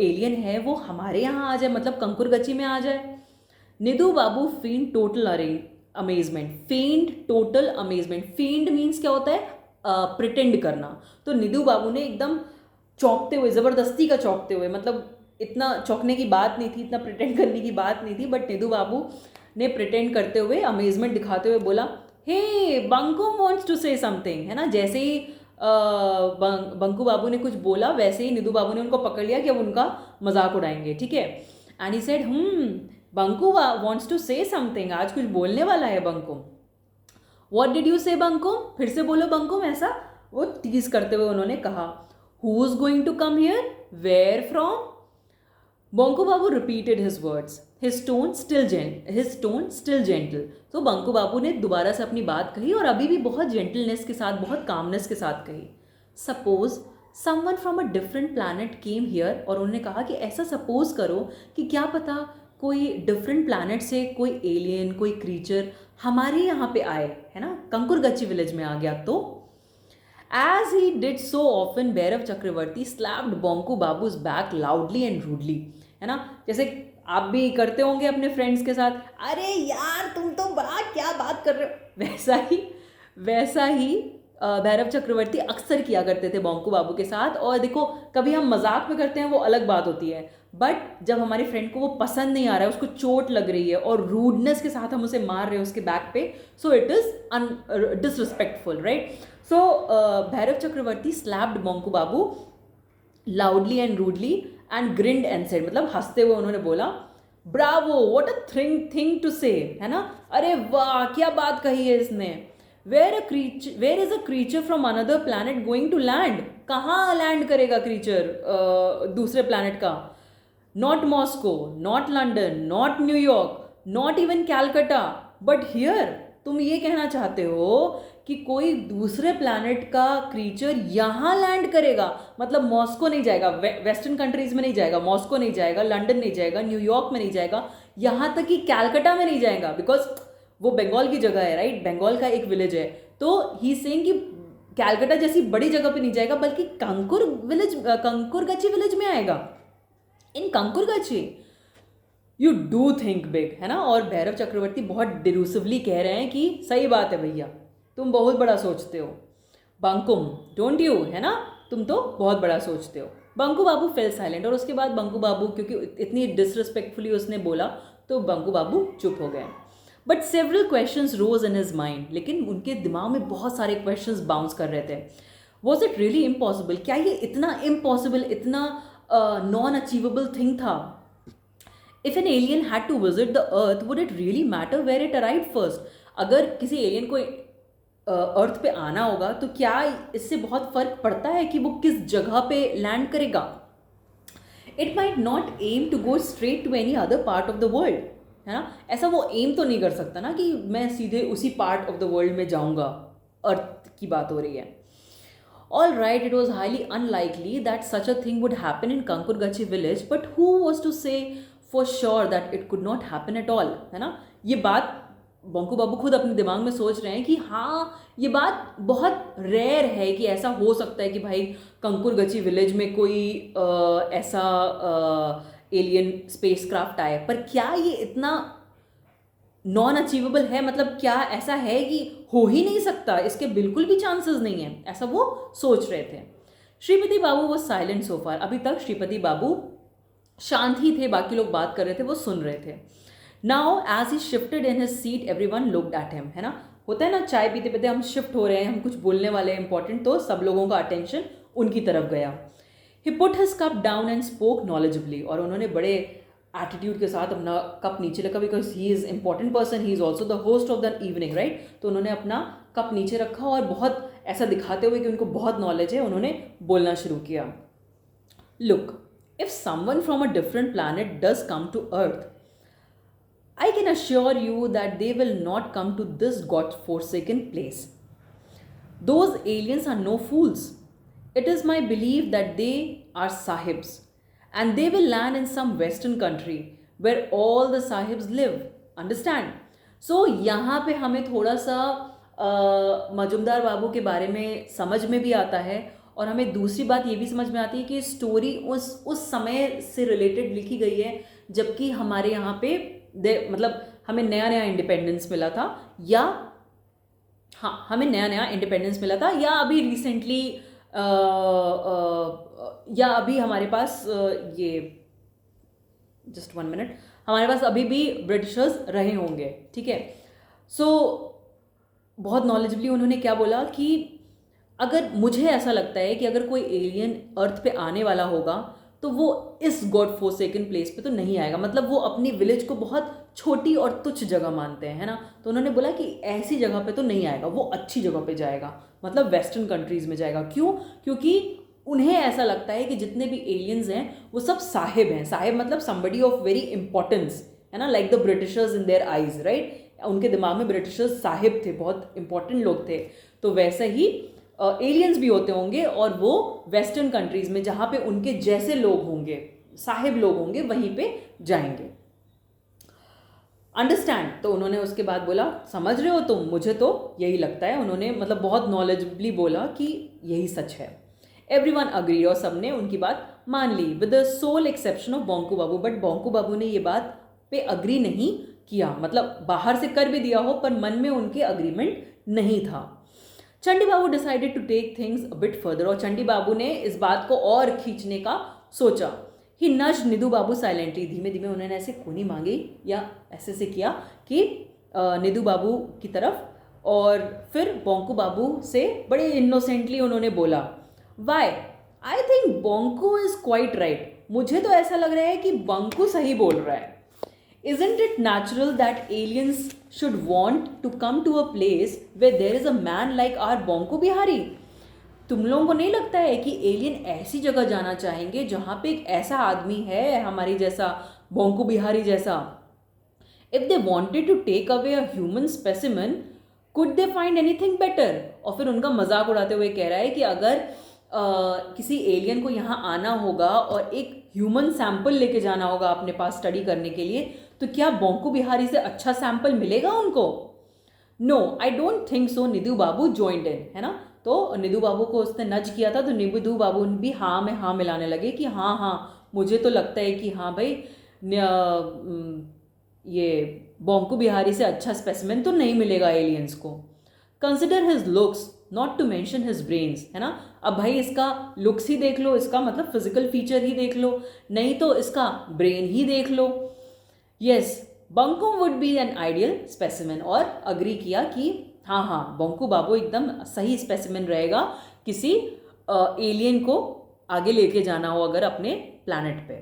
एलियन है वो हमारे यहाँ आ जाए, मतलब कंकुरगची में आ जाए. Nidhu Babu feigned total amazement. Feigned total amazement. Feigned means क्या होता है, प्रिटेंड करना. तो निधु बाबू ने एकदम चौंकते हुए, ज़बरदस्ती का चौंकते हुए, मतलब इतना चौंकने की बात नहीं थी, इतना प्रिटेंड करने की बात नहीं थी, बट निधु बाबू ने प्रिटेंड करते हुए, अमेजमेंट दिखाते हुए बोला, हे Banku wants to say something, है ना. जैसे ही बंकू बाबू ने कुछ बोला, वैसे ही निधु बाबू ने उनको पकड़ लिया कि अब उनका मजाक उड़ाएंगे, ठीक है. And he said Bunku wants to say something, आज कुछ बोलने वाला है बंकू. व्हाट डिड यू से बंकू, फिर से बोलो बंकू, ऐसा वो टीज करते हुए उन्होंने कहा. Who is going to come here, where from. Bunku Babu repeated his words, his tone still gentle. तो बंकू बाबू ने दोबारा से अपनी बात कही और अभी भी बहुत जेंटलनेस के साथ, बहुत कामनेस के साथ कही. Suppose someone from a different planet came here, और उन्होंने कहा कि ऐसा सपोज करो कि क्या पता कोई डिफरेंट प्लैनेट से कोई एलियन, कोई क्रीचर हमारे यहाँ पे आए, है ना, कंकुरगची विलेज में आ गया तो. As he did so often, Bhairav Chakravarti slapped Bunku Babu's back loudly and rudely, है ना. जैसे आप भी करते होंगे अपने फ्रेंड्स के साथ, अरे यार तुम तो बड़ा क्या बात कर रहे हो, वैसा ही भैरव चक्रवर्ती अक्सर किया करते थे बंकू बाबू के साथ. और देखो, कभी हम मजाक में करते हैं वो अलग बात होती है, बट जब हमारे फ्रेंड को वो पसंद नहीं आ रहा है, उसको चोट लग रही है और रूडनेस के साथ हम उसे मार रहे हैं उसके बैक पे, so it is disrespectful, right. So Bhairav Chakravarti slapped Bunku Babu loudly and rudely and grinned and said, मतलब हंसते हुए उन्होंने बोला, bravo, what a thing to say, है ना, अरे वाह क्या बात कही है इसने. Where is a creature from another planet going to land, कहाँ लैंड करेगा क्रीचर दूसरे प्लैनेट का. Not Moscow, not London, not New York, not even Calcutta, but here. तुम ये कहना चाहते हो कि कोई दूसरे प्लैनेट का क्रीचर यहाँ लैंड करेगा, मतलब मॉस्को नहीं जाएगा, वेस्टर्न कंट्रीज में नहीं जाएगा, मॉस्को नहीं जाएगा, लंदन नहीं जाएगा, न्यूयॉर्क में नहीं जाएगा, यहाँ तक कि कैलकटा में नहीं जाएगा, बिकॉज वो बंगाल की जगह है, राइट, बंगाल का एक विलेज है. तो ही सेइंग कि कैलकटा जैसी बड़ी जगह पे नहीं जाएगा, बल्कि कंकुरगची विलेज में आएगा. इन कंकुरगची, यू डू थिंक बिग, है ना. और भैरव चक्रवर्ती बहुत डिरूसिवली कह रहे हैं कि सही बात है भैया, तुम बहुत बड़ा सोचते हो. बंकुम, डोंट यू, है ना, तुम तो बहुत बड़ा सोचते हो. बंकू बाबू फेल साइलेंट, और उसके बाद बंकू बाबू, क्योंकि इतनी डिसरिस्पेक्टफुली उसने बोला, तो बंकू बाबू चुप हो गए. But several questions rose in his mind, लेकिन उनके दिमाग में बहुत सारे क्वेश्चंस बाउंस कर रहे थे. वॉज इट रियली इम्पॉसिबल, क्या ये इतना इम्पॉसिबल, इतना नॉन अचीवेबल थिंग था. If an alien had to visit the earth, would it really matter where it arrived first. अगर किसी एलियन को अर्थ पे आना होगा तो क्या इससे बहुत फर्क पड़ता है कि वो किस जगह पे लैंड करेगा. It might not aim to go straight to any other part of the world, है ना. ऐसा वो एम तो नहीं कर सकता ना कि मैं सीधे उसी पार्ट ऑफ द वर्ल्ड में जाऊंगा, अर्थ की बात हो रही है. All right, it was highly unlikely that such a thing would happen in Kankurgachi village, but who was to say for sure that it could not happen at all, है ना. ये बात बंकू बाबू खुद अपने दिमाग में सोच रहे हैं कि हाँ, ये बात बहुत रेयर है कि ऐसा हो सकता है कि भाई कंकुरगची विलेज में कोई ऐसा एलियन स्पेसक्राफ्ट आए, पर क्या ये इतना नॉन अचीवेबल है, मतलब क्या ऐसा है कि हो ही नहीं सकता, इसके बिल्कुल भी चांसेस नहीं है, ऐसा वो सोच रहे थे. श्रीपति बाबू वो साइलेंट सो फार, अभी तक श्रीपति बाबू शांत ही थे, बाकी लोग बात कर रहे थे, वो सुन रहे थे. Now as he shifted in his seat, everyone looked at him, है ना. होता है ना, चाय पीते पीते हम शिफ्ट हो रहे हैं, हम कुछ बोलने वाले हैं इंपॉर्टेंट, तो सब लोगों का अटेंशन उनकी तरफ गया. He put his cup down and spoke knowledgeably, और उन्होंने बड़े एटीट्यूड के साथ अपना कप नीचे रखा, because he is important person, he is also the host of the evening, right. तो उन्होंने अपना कप नीचे रखा और बहुत ऐसा दिखाते हुए कि उनको बहुत नॉलेज है, उन्होंने बोलना शुरू किया। Look, if someone from a different planet does come to earth, I can assure you that they will not come to this God-forsaken place. Those aliens are no fools. It is my belief that they are sahibs, and they will land in some western country where all the sahibs live. Understand? So यहाँ पे हमें थोड़ा सा मजुमदार बाबू के बारे में समझ में भी आता है, और हमें दूसरी बात ये भी समझ में आती है कि स्टोरी उस समय से रिलेटेड लिखी गई है जबकि हमारे यहाँ पे मतलब हमें नया नया इंडिपेंडेंस मिला था, या हाँ हमें नया नया इंडिपेंडेंस मिला था, या अभी रिसेंटली या अभी हमारे पास ये जस्ट 1 मिनट, हमारे पास अभी भी ब्रिटिशर्स रहे होंगे, ठीक है। सो बहुत नॉलेजबली उन्होंने क्या बोला कि अगर मुझे ऐसा लगता है कि अगर कोई एलियन अर्थ पे आने वाला होगा तो वो इस गॉड फोरसेकन प्लेस पे तो नहीं आएगा, मतलब वो अपनी विलेज को बहुत छोटी और तुच्छ जगह मानते हैं, है ना। तो उन्होंने बोला कि ऐसी जगह पे तो नहीं आएगा, वो अच्छी जगह पे जाएगा, मतलब वेस्टर्न कंट्रीज़ में जाएगा। क्यों? क्योंकि उन्हें ऐसा लगता है कि जितने भी एलियंस हैं वो सब साहिब हैं। साहिब मतलब समबडी ऑफ वेरी इंपॉर्टेंस, है ना, like the Britishers in their eyes, right. उनके दिमाग में ब्रिटिशर्स साहिब थे, बहुत इंपॉर्टेंट लोग थे। तो वैसे ही एलियंस भी होते होंगे, और वो वेस्टर्न कंट्रीज़ में जहाँ पे उनके जैसे लोग होंगे, साहिब लोग होंगे, वहीं पे जाएंगे। अंडरस्टैंड? तो उन्होंने उसके बाद बोला, समझ रहे हो तुम, मुझे तो यही लगता है। उन्होंने मतलब बहुत नॉलेजेबली बोला कि यही सच है। एवरीवन अग्री, और सबने उनकी बात मान ली, with the sole exception of Bonku Babu. But Bonku Babu ने ये बात पे अग्री नहीं किया, मतलब बाहर से कर भी दिया हो पर मन में उनके अग्रीमेंट नहीं था। Chandi Babu decided to take things a bit further, और चंडी बाबू ने इस बात को और खींचने का सोचा। ही नज्ड निधु बाबू साइलेंटली, धीमे धीमे उन्होंने ऐसे खूनी मांगी या ऐसे से किया कि निधु बाबू की तरफ, और फिर बोंकू बाबू से बड़े इनोसेंटली उन्होंने बोला, why I think Bonku is quite right. मुझे तो ऐसा लग रहा है कि बोंकू सही बोल रहा है। Isn't it natural that aliens should want to come to a place where there is a man like our Bonku Bihari? तुम लोगों को नहीं लगता है कि एलियन ऐसी जगह जाना चाहेंगे जहाँ पे एक ऐसा आदमी है हमारी जैसा, बोंकू बिहारी जैसा? If they wanted to take away a human specimen, could they find anything better? और फिर उनका मजाक उड़ाते हुए कह रहा है कि अगर किसी एलियन को यहाँ आना होगा और एक ह्यूमन सैंपल लेके जाना होगा अपने पास स्टडी करने के लिए, तो क्या बोंकू बिहारी से अच्छा सैंपल मिलेगा उनको? No I don't think so. Nidhu Babu joined in, है ना। तो निधु बाबू को उसने नज किया था, तो निधु बाबू भी हाँ में हाँ मिलाने लगे कि हाँ हाँ मुझे तो लगता है कि हाँ भाई ये बोंकू बिहारी से अच्छा स्पेसिमेन तो नहीं मिलेगा एलियंस को। Consider his looks not to mention his brains, है ना। अब भाई इसका लुक्स ही देख लो, इसका मतलब फिजिकल फीचर ही देख लो, नहीं तो इसका ब्रेन ही देख लो। Yes, Bunku would be an ideal specimen, और अग्री किया कि हाँ हाँ बोंकू बाबू एकदम सही स्पेसिमेन रहेगा किसी एलियन को आगे लेके जाना हो अगर अपने प्लैनेट पे,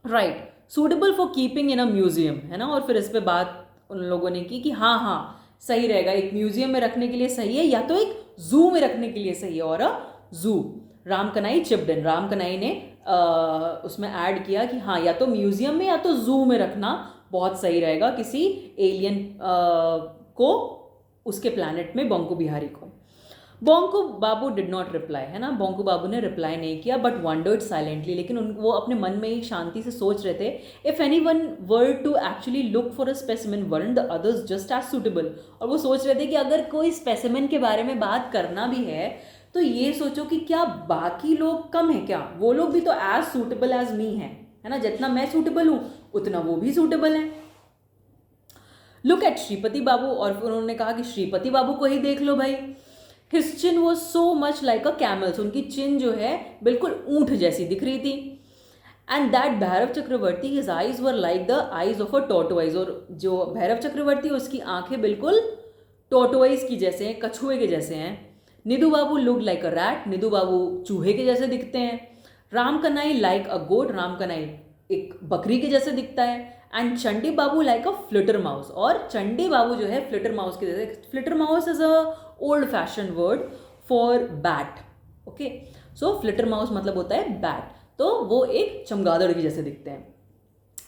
right. Suitable for keeping in a museum, है ना। और फिर इस पे बात उन लोगों ने की कि हाँ हाँ सही रहेगा, एक म्यूजियम में रखने के लिए सही है, या तो एक जू में रखने के लिए सही है, और जू। राम कनाई चिप्ड इन, राम कनाई ने उसमें ऐड किया कि हाँ या तो म्यूजियम में या तो जू में रखना बहुत सही रहेगा किसी एलियन को उसके प्लैनेट में, बोंकू बिहारी को। Bonku Babu did not reply, है ना। बोंकू बाबू ने रिप्लाई नहीं किया, बट वंडर्ड साइलेंटली, लेकिन वो अपने मन में ही शांति से सोच रहे थे, if anyone were to actually look for a specimen weren't the others just as suitable. और वो सोच रहे थे कि अगर कोई स्पेसिमेन के बारे में बात करना भी है तो ये सोचो कि क्या बाकी लोग कम है क्या, वो लोग भी तो एज सूटेबल एज मी है ना। जितना मैं सूटेबल हूँ उतना वो भी सूटेबल है। लुक एट श्रीपति बाबू, और फिर उन्होंने कहा कि श्रीपति बाबू को ही देख लो भाई। His chin was so much like a camel's, उनकी चिन जो है बिल्कुल ऊंट जैसी दिख रही थी। And that Bhairav Chakraborty, his eyes were like the eyes of a tortoise, और जो भैरव चक्रवर्ती उसकी आंखें बिल्कुल टॉर्टोइज की जैसे हैं, कछुए के जैसे हैं। निधु बाबू look like a rat, Nidhu बाबू चूहे के जैसे दिखते हैं। राम कनाई लाइक अ गोट, राम कनाई एक बकरी के जैसे दिखता है, and Chandi Babu like a flutter mouse, और चंडी बाबू जो है फ्लिटर माउस के जैसे. Flutter mouse is a old fashion word for bat. Okay, so flutter mouse मतलब होता है बैट. तो वो एक चमगादड़ के जैसे दिखते हैं.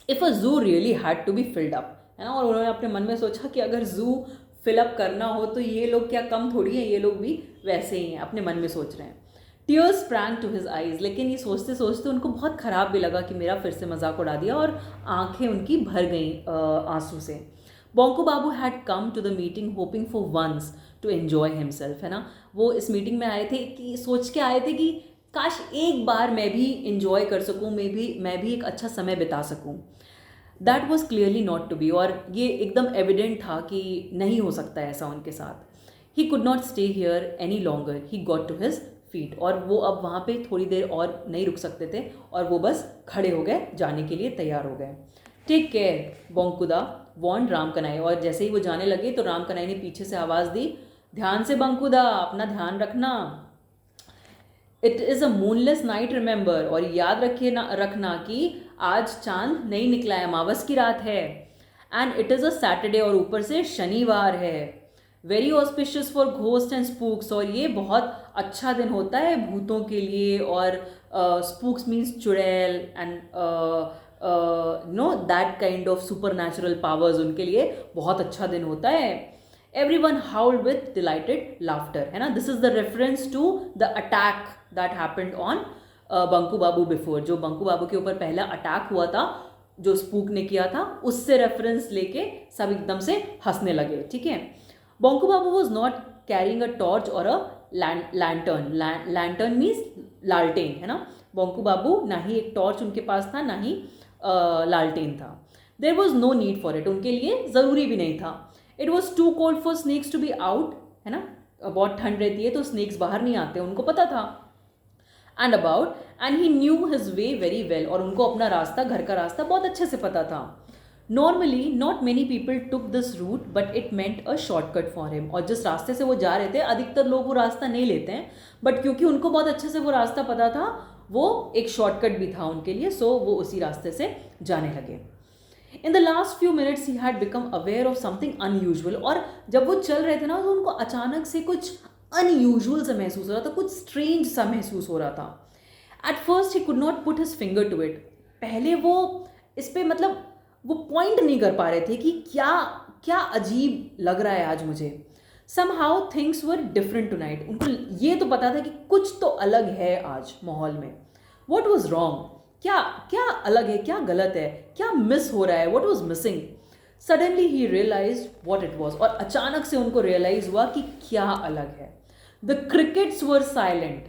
If a zoo really had to be filled up, है ना, और उन्होंने अपने मन में सोचा कि अगर जू फिलअप करना हो तो ये लोग क्या कम थोड़ी हैं, ये लोग भी वैसे ही हैं, अपने मन में सोच रहे हैं. Tears sprang to his eyes, लेकिन ये सोचते सोचते उनको बहुत ख़राब भी लगा कि मेरा फिर से मजाक उड़ा दिया, और आंखें उनकी भर गईं आंसू से. Bonku Babu had come to the meeting hoping for once to enjoy himself, है ना. वो इस मीटिंग में आए थे कि सोच के आए थे कि काश एक बार मैं भी इंजॉय कर सकूँ, मैं भी एक अच्छा समय बिता सकूँ. That was clearly not to be, और ये एकदम एविडेंट था कि नहीं हो सकता है ऐसा उनके साथ. He could not stay here any longer, he got to his feet, और वो अब वहाँ पे थोड़ी देर और नहीं रुक सकते थे, और वो बस खड़े हो गए, जाने के लिए तैयार हो गए. Take care Bunkuda warned Ram Kanai, और जैसे ही वो जाने लगे तो राम कनाई ने पीछे से आवाज़ दी, ध्यान से बंकुदा, अपना ध्यान रखना. It is a moonless night remember, और याद रखना कि आज चांद नहीं निकला है, अमावस की रात है. And it is a Saturday, और ऊपर से शनिवार है. Very auspicious for ghost and spooks, और ये बहुत अच्छा दिन होता है भूतों के लिए, और स्पूक्स मीन्स चुड़ैल, and know that kind of super natural powers, उनके लिए बहुत अच्छा दिन होता है. Everyone howled with delighted laughter, है ना. This is the reference to the attack that happened on Bunku Babu before. जो बंकू बाबू के ऊपर पहला अटैक हुआ था, जो स्पूक ने किया था, उससे रेफरेंस लेके सब एकदम से हंसने लगे. ठीक है. Bunku Babu was not carrying a torch और अ लैंटर्न. लैंटर्न मीन्स लालटेन, है ना. बंकू बाबू ना ही एक टॉर्च उनके पास था, ना ही लालटेन था. There was no need for it, उनके लिए ज़रूरी भी नहीं था. It was too cold for snakes to be out, है ना. बहुत ठंड रहती है तो स्नेक्स बाहर नहीं आते, उनको पता था. And he new his way very well, और उनको अपना रास्ता, घर का रास्ता बहुत अच्छे से पता था. Normally not many people took this route, but it meant a shortcut for him, और जिस रास्ते से वो जा रहे थे अधिकतर लोग वो रास्ता नहीं लेते हैं, बट क्योंकि उनको बहुत अच्छे से वो रास्ता पता था, वो एक शॉर्टकट भी था उनके लिए, सो वो उसी रास्ते से जाने लगे. In the last few minutes he had become aware of something unusual, और जब वो चल रहे थे ना तो उनको अचानक से कुछ अनयूजुअल सा महसूस हो रहा था, कुछ स्ट्रेंज सा महसूस हो रहा था. At first he could not put his finger to it, पहले वो इस पर मतलब वो पॉइंट नहीं कर पा रहे थे कि क्या क्या अजीब लग रहा है आज मुझे. Somehow things were different tonight, उनको ये तो पता था कि कुछ तो अलग है आज माहौल में. वॉट वॉज रॉन्ग, क्या क्या अलग है, क्या गलत है, क्या मिस हो रहा है, what was missing. Suddenly he realise what it was, और अचानक से उनको रियलाइज हुआ कि क्या अलग है. The crickets were silent.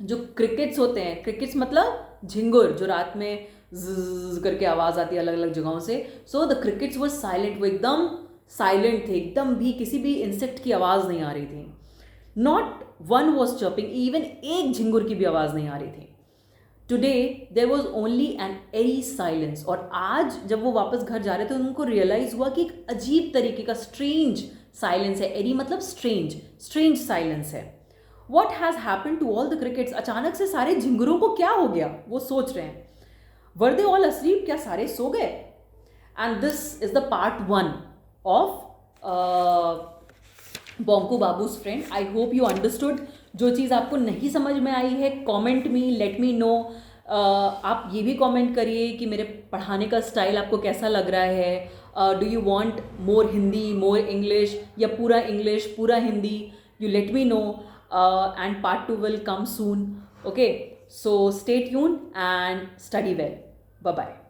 जो क्रिकेट्स होते हैं, क्रिकेट्स मतलब झिंगुर, जो रात में ज़ करके आवाज़ आती है अलग अलग जगहों से. So the crickets were silent, वो एकदम साइलेंट थे, एकदम भी किसी भी इंसेक्ट की आवाज़ नहीं आ रही थी. Not one was chirping, even एक झिंगुर की भी आवाज़ नहीं आ रही थी. Today there was only an eerie silence, और आज जब वो वापस घर जा रहे थे उनको रियलाइज हुआ कि एक अजीब तरीके का स्ट्रेंज साइलेंस है. एरी मतलब स्ट्रेंज साइलेंस है. What has happen to all the crickets, अचानक से सारे झिंगुरों को क्या हो गया, वो सोच रहे हैं. वर दे ऑल अस्लीप, क्या सारे सो गए. And this is the part 1 of Bonku Babu's friend. I hope you understood. जो चीज़ आपको नहीं समझ में आई है, comment me, let me know. आप ये भी कमेंट करिए कि मेरे पढ़ाने का स्टाइल आपको कैसा लग रहा है. Do you want more Hindi, more English, या पूरा इंग्लिश पूरा Hindi. You let me no, and part 2 will come soon. Okay, so stay tuned and study well. Bye bye.